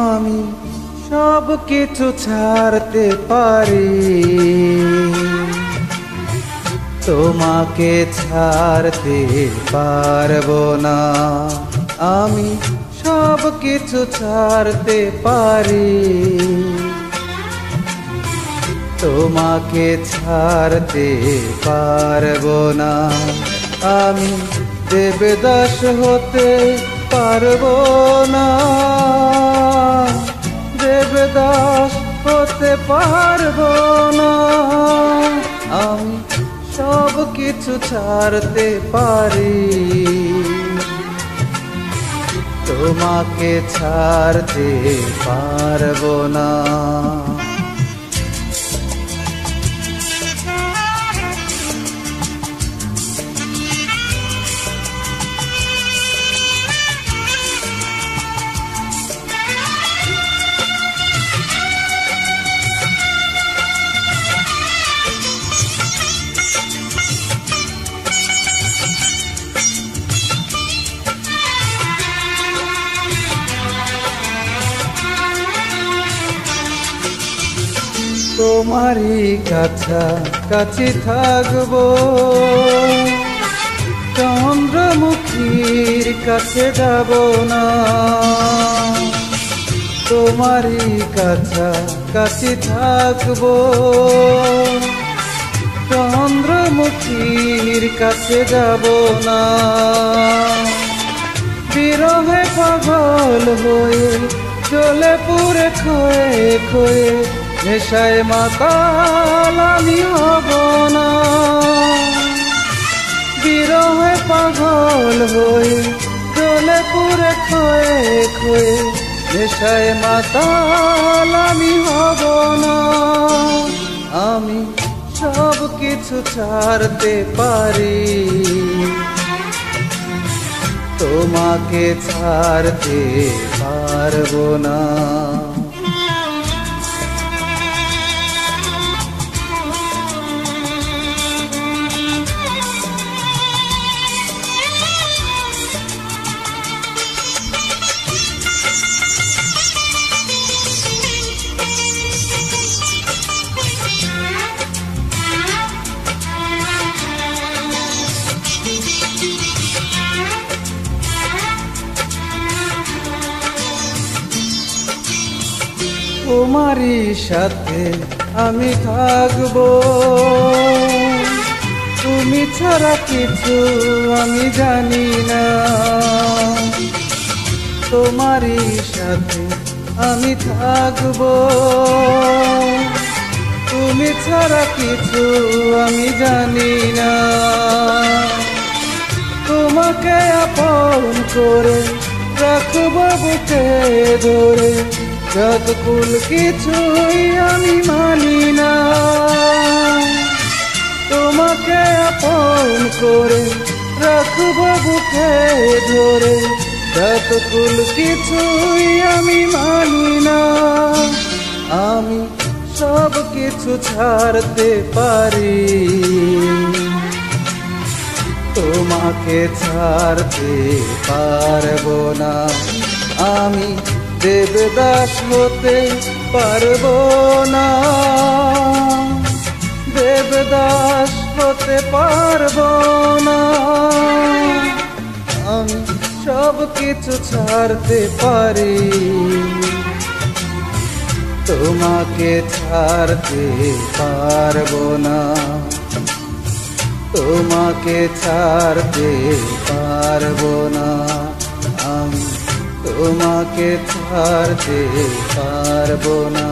আমি সব কিছু ছাড়তে পারি, তোমাকে ছাড়তে পারবো না। আমি সব কিছু ছাড়তে পারি, তোমাকে ছাড়তে পারবো না। আমি দেবদাস হতে পারবো না, দেবদাস হতে পারবো না। আমি সব কিছু ছাড়তে পারি, তোমাকে ছাড়তে পারবো না। তোমারই কাছাকাছি থাকবো, চন্দ্রমুখীর কাছে যাব না। তোমারই কাছাকাছি থাকবো, চন্দ্রমুখীর কাছে যাব না। বিরহে পাগল হয়ে জ্বলে পুড়ে ক্ষয়ে ক্ষয়ে নেশায় মাতাল আমি হব না। বিরহে পাগল হয়ে জ্বলে পুড়ে ক্ষয়ে ক্ষয়ে নেশায় মাতাল আমি হব না। আমি সব কিছু ছাড়তে পারি, তোমাকে ছাড়তে পারবো না। তোমারই সাথে আমি থাকবো, তুমি ছাড়া কিছু আমি জানি না। তোমারই সাথে আমি থাকবো, তুমি ছাড়া কিছু আমি জানি না। তোমাকে আপন করে রাখবো বুকে ধরে, যতকুল কিছুই আমি মানি না। তোমাকে আপন করে রাখবো বুকে ধরে, যতকুল কিছুই আমি মানি না। আমি সব কিছু ছাড়তে পারি, তোমাকে ছাড়তে পারবো না। আমি দেবদাস হতে পারবো না, দেবদাস হতে পারবো না। আমি সব কিছু ছাড়তে পারি, তোমাকে ছাড়তে পারবো না, তোমাকে ছাড়তে পারবো না। আমি তোমাকে ছাড়তে পারবো না।